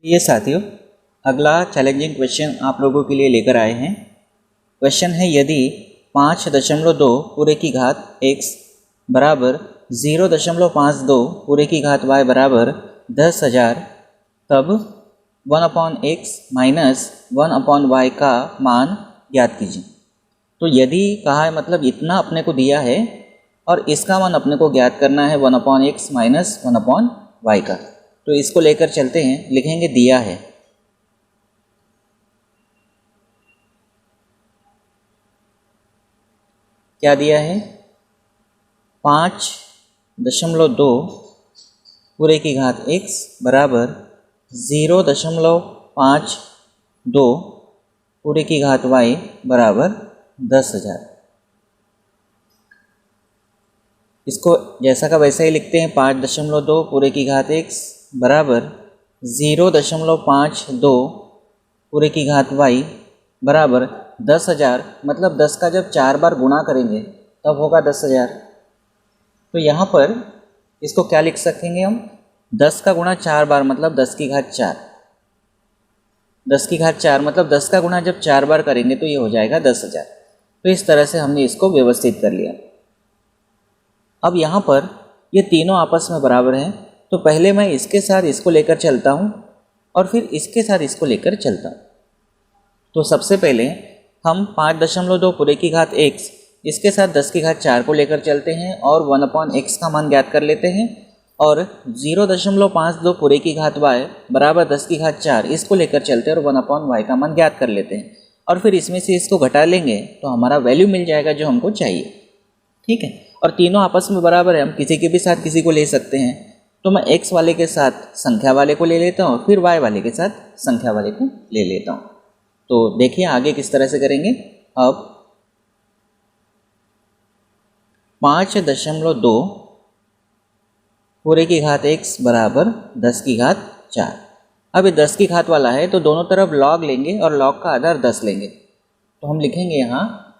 ये साथियों, अगला चैलेंजिंग क्वेश्चन आप लोगों के लिए लेकर आए हैं। क्वेश्चन है, यदि 5.2 पूरे की घात x बराबर 0.52 पूरे की घात y बराबर 10,000, तब 1/x माइनस 1/y का मान ज्ञात कीजिए। तो यदि कहा है मतलब इतना अपने को दिया है और इसका मान अपने को ज्ञात करना है 1/x माइनस 1/y का। तो इसको लेकर चलते हैं, लिखेंगे दिया है। क्या दिया है? 5.2 पूरे की घात x बराबर 0.52 पूरे की घात y बराबर 10,000। इसको जैसा का वैसा ही लिखते हैं। 5.2 पूरे की घात x बराबर 0.52 पूरे की घात y बराबर 10,000। मतलब 10 का जब 4 बार गुणा करेंगे तब होगा 10,000। तो यहाँ पर इसको क्या लिख सकेंगे हम? 10 का गुणा 4 बार मतलब 10 की घात 4। 10 की घात 4 मतलब 10 का गुणा जब 4 बार करेंगे तो ये हो जाएगा 10,000। तो इस तरह से हमने इसको व्यवस्थित कर लिया। अब यहाँ पर ये तीनों आपस में बराबर हैं, तो पहले मैं इसके साथ इसको लेकर चलता हूँ और फिर इसके साथ इसको लेकर चलता हूँ। तो सबसे पहले हम 5.2 पूरे की घात x इसके साथ 10 की घात 4 को लेकर चलते हैं और 1/x का मान ज्ञात कर लेते हैं, और 0.52 पूरे की घात y बराबर 10 की घात 4 इसको लेकर चलते हैं और 1/y का मान ज्ञात कर लेते हैं, और फिर इसमें से इसको घटा लेंगे तो हमारा वैल्यू मिल जाएगा जो हमको चाहिए। ठीक है, और तीनों आपस में बराबर है, हम किसी के भी साथ किसी को ले सकते हैं। तो मैं x वाले के साथ संख्या वाले को ले लेता हूँ, फिर y वाले के साथ संख्या वाले को ले लेता हूँ। तो देखिए आगे किस तरह से करेंगे। अब 5.2 पूरे की घात x बराबर 10 की घात 4। अब ये 10 की घात वाला है तो दोनों तरफ log लेंगे और log का आधार 10 लेंगे। तो हम लिखेंगे यहाँ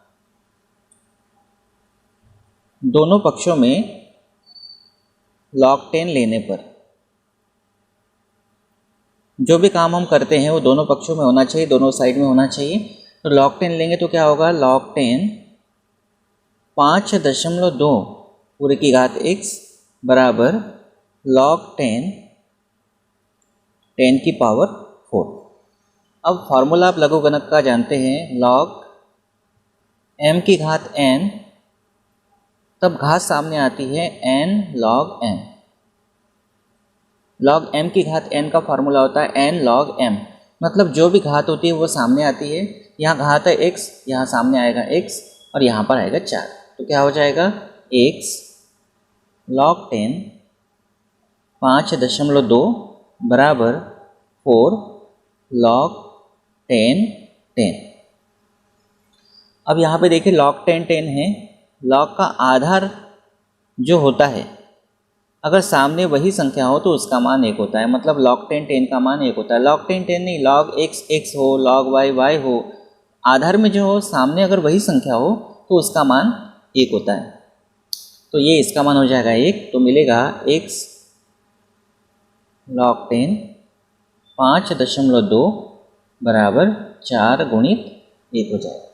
दोनों पक्षों में log 10 लेने पर जो भी काम हम करते हैं वो दोनों पक्षों में होना चाहिए, दोनों साइड में होना चाहिए। तो log 10 लेंगे तो क्या होगा? log 10 5.2 पूरे की घात x बराबर log 10 की पावर 4। अब फॉर्मूला आप लघुगणक का जानते हैं, log m की घात n, तब घात सामने आती है n log m। log m की घात n का फॉर्मूला होता है n log m, मतलब जो भी घात होती है वो सामने आती है। यहाँ घात है x, यहाँ सामने आएगा x और यहाँ पर आएगा 4। तो क्या हो जाएगा? x log 10 5.2 बराबर 4 log 10। अब यहाँ पे देखिए log 10 है। log का आधार जो होता है अगर सामने वही संख्या हो तो उसका मान 1 होता है, मतलब log 10 का मान 1 होता है। log 10 नहीं, log x हो, log y हो, आधार में जो हो सामने अगर वही संख्या हो तो उसका मान 1 होता है। तो ये इसका मान हो जाएगा 1, तो मिलेगा x log 10 5.2 बराबर 4 गुणित 1 हो जाएगा।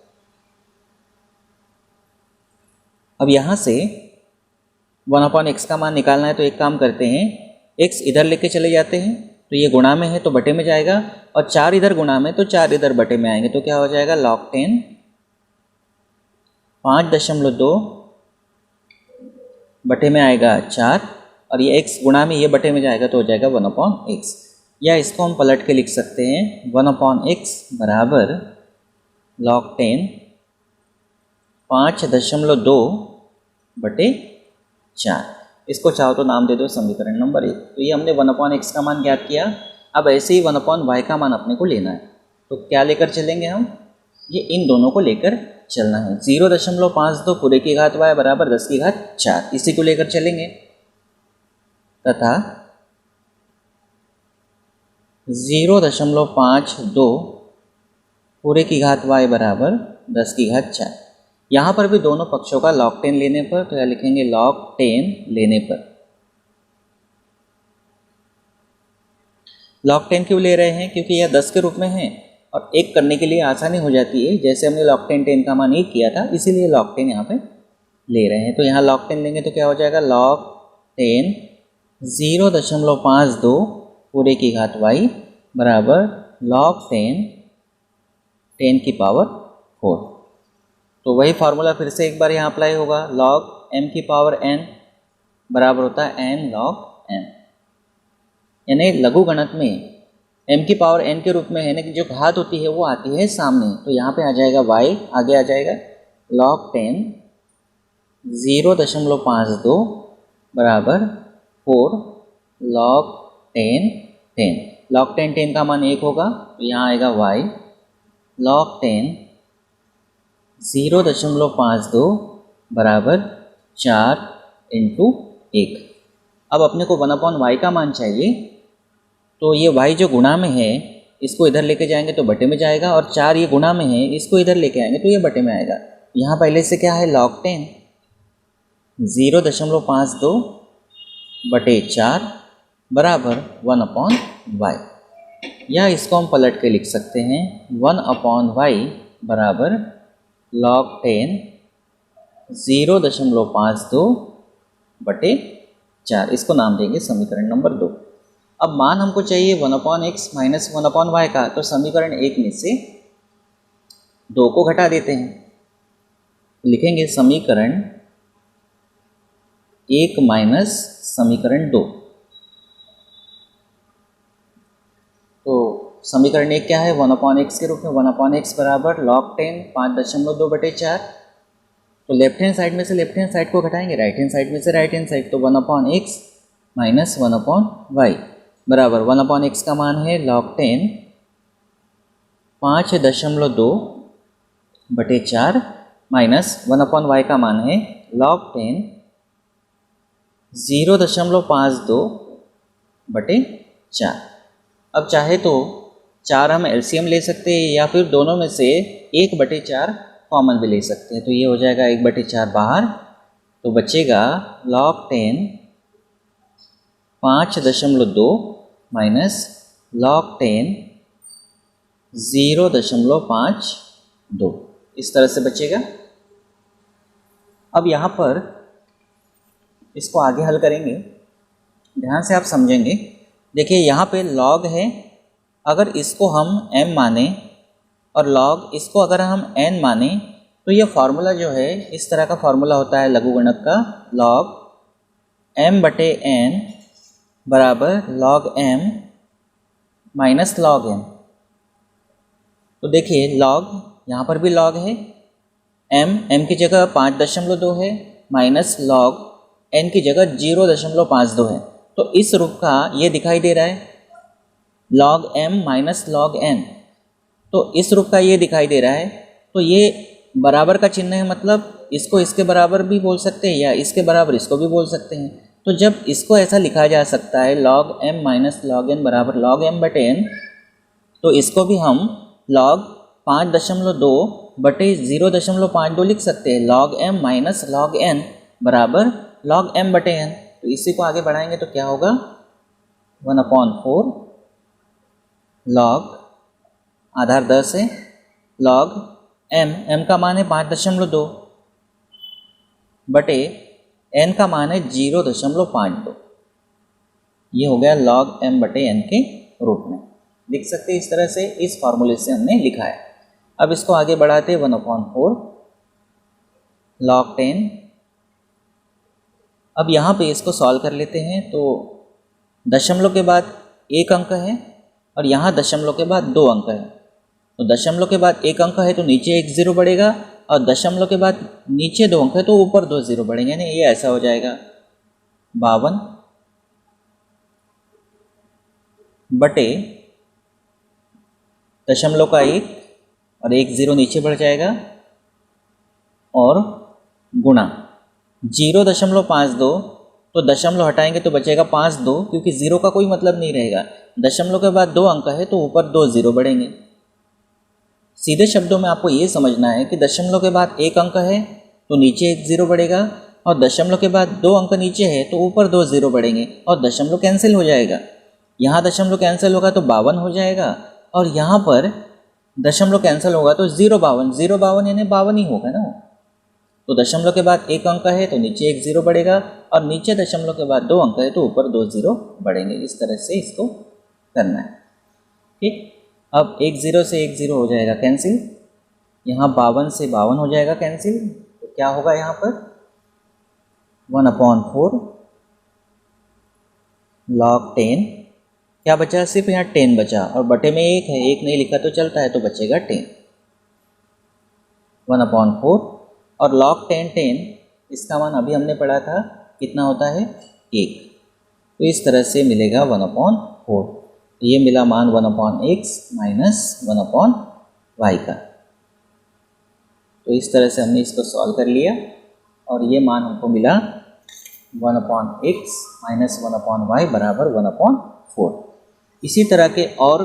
अब यहाँ से 1/x का मान निकालना है तो एक काम करते हैं, x इधर लेके चले जाते हैं तो ये गुणा में है तो बटे में जाएगा, और 4 इधर गुणा में तो 4 इधर बटे में आएंगे। तो क्या हो जाएगा? log 10 5.2 बटे में आएगा 4, और ये x गुणा में ये बटे में जाएगा तो हो जाएगा 1/x। या इसको हम पलट के लिख सकते हैं 1/x बराबर log 10 5.2 बटे 4। इसको चाहो तो नाम दे दो समीकरण नंबर 1। तो ये हमने 1/x का मान ज्ञात किया। अब ऐसे ही 1/y का मान अपने को लेना है, तो क्या लेकर चलेंगे हम? ये इन दोनों को लेकर चलना है। 0.52 पूरे की घात y बराबर 10 की घात 4, इसी को लेकर चलेंगे, तथा 0.52 पूरे की घात y बराबर 10 की घात 4। यहाँ पर भी दोनों पक्षों का log 10 लेने पर, तो यह लिखेंगे log 10 लेने पर log 10 क्यों ले रहे हैं? क्योंकि यह 10 के रूप में है और एक करने के लिए आसानी हो जाती है, जैसे हमने log 10 का मान 1 किया था, इसीलिए log 10 यहाँ पे ले रहे हैं। तो यहाँ log 10 लेंगे तो क्या हो जाएगा, log 10 0.52 पूरे की घात y बराबर log 10 की पावर 4। तो वही फार्मूला फिर से एक बार यहाँ अप्लाई होगा, log m की पावर n बराबर होता है n log m, यानी लघु गणक में m की पावर n के रूप में है ना कि जो घात होती है वो आती है सामने, तो यहाँ पे आ जाएगा y, आगे आ जाएगा log 10 0.52 बराबर 4 log 10 log 10 का मान 1 होगा, तो यहाँ आएगा y log 10 0.52 बराबर 4 × 1। अब अपने को 1/y का मान चाहिए, तो ये y जो गुणा में है इसको इधर लेके जाएंगे तो बटे में जाएगा, और 4 ये गुणा में है इसको इधर लेके आएंगे तो ये बटे में आएगा। यहाँ पहले से क्या है, log 10 0.52 बटे 4 बराबर 1/y, या इसको हम पलट के लिख सकते हैं 1/y बराबर log 10 0.52 बटे 4, इसको नाम देंगे समीकरण नंबर 2। अब मान हमको चाहिए 1/x माइनस 1/y का, तो समीकरण 1 में से 2 को घटा देते हैं, लिखेंगे समीकरण 1 माइनस समीकरण 2। तो समीकरण 1 क्या है, 1/x के रूप में 1/x बराबर log 10 5.2 बटे 4। तो लेफ्ट हैंड साइड में से लेफ्ट हैंड साइड को घटाएंगे, राइट हैंड साइड में से राइट हैंड साइड, तो 1/x माइनस 1/y बराबर 1/x का मान है log 10 5.2 बटे 4 माइनस 1/y का मान है log 10 0.52 बटे 4। अब चाहे तो 4 हम एलसीएम ले सकते हैं या फिर दोनों में से 1/4 कॉमन भी ले सकते हैं, तो ये हो जाएगा 1/4 बाहर, तो बचेगा log 10 5.2 माइनस log 10 0.52, इस तरह से बचेगा। अब यहाँ पर इसको आगे हल करेंगे, ध्यान से आप समझेंगे। देखिए यहाँ पे log है, अगर इसको हम m माने और log इसको अगर हम n माने, तो ये फार्मूला जो है इस तरह का फार्मूला होता है लघुगणक का, log m बटे n बराबर log m minus log n। तो देखिए log, यहाँ पर भी log है, m की जगह 5.2 है, माइनस log n की जगह 0.52 है, तो इस रूप का ये दिखाई दे रहा है log m minus log n, तो इस रूप का ये दिखाई दे रहा है। तो ये बराबर का चिन्ह है, मतलब इसको इसके बराबर भी बोल सकते हैं या इसके बराबर इसको भी बोल सकते हैं। तो जब इसको ऐसा लिखा जा सकता है log m minus log n बराबर log m बटे n, तो इसको भी हम log 5.2 बटे 0.52 लिख सकते हैं, log m minus log n बराबर log m बटे n। तो इसी को आगे बढ़ाएंगे तो क्या होगा, 1/4 log आधार 10 है, log m का मान है 5.2 बटे n का मान है 0.52, ये हो गया log m बटे n के रूप में लिख सकते हैं। इस तरह से इस फार्मूले से हमने लिखा है। अब इसको आगे बढ़ाते 1/4 log 10। अब यहाँ पे इसको सॉल्व कर लेते हैं, तो दशमलव के बाद 1 अंक है और यहाँ दशमलव के बाद 2 अंक है, तो दशमलव के बाद 1 अंक है तो नीचे 1 0 बढ़ेगा, और दशमलव के बाद नीचे 2 अंक है तो ऊपर 2 0 बढ़ेंगे, यानी ये ऐसा हो जाएगा 52 बटे दशमलव का 1 और 1 0 नीचे बढ़ जाएगा, और गुणा 0.52, तो दशमलव हटाएंगे तो बचेगा 52, क्योंकि 0 का कोई मतलब नहीं रहेगा। दशमलव के बाद 2 अंक है तो ऊपर 2 0 बढ़ेंगे। सीधे शब्दों में आपको ये समझना है कि दशमलव के बाद 1 अंक है तो नीचे 1 0 बढ़ेगा, और दशमलव के बाद 2 अंक नीचे है तो ऊपर 2 0 बढ़ेंगे, और दशमलव कैंसिल हो जाएगा। यहाँ दशमलव कैंसिल होगा तो 52 हो जाएगा, और यहाँ पर दशमलव कैंसिल होगा तो 052, 052 यानी 52 ही होगा ना। तो दशमलव के बाद एक अंक है तो नीचे एक जीरो बढ़ेगा, और नीचे दशमलव के बाद 2 अंक है तो ऊपर 2 जीरो बढ़ेंगे। इस तरह से इसको करना है। ठीक, अब एक जीरो से एक जीरो हो जाएगा कैंसिल, यहाँ 52 से 52 हो जाएगा कैंसिल, तो क्या होगा यहाँ पर 1/4 log 10, क्या बचा, सिर्फ यहाँ 10 बचा, और बटे में एक है, एक नहीं लिखा तो चलता है, तो बचेगा 10, 1/4, और log 10 इसका मान अभी हमने पढ़ा था कितना होता है 1, तो इस तरह से मिलेगा 1/4। ये मिला मान 1/x माइनस 1/y का। तो इस तरह से हमने इसको सॉल्व कर लिया, और ये मान हमको मिला 1/x माइनस 1/y बराबर 1/4। इसी तरह के और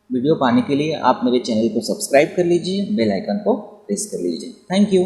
वीडियो पाने के लिए आप मेरे चैनल को सब्सक्राइब कर लीजिए, बेल आइकन को प्रेस कर लीजिए। Thank you.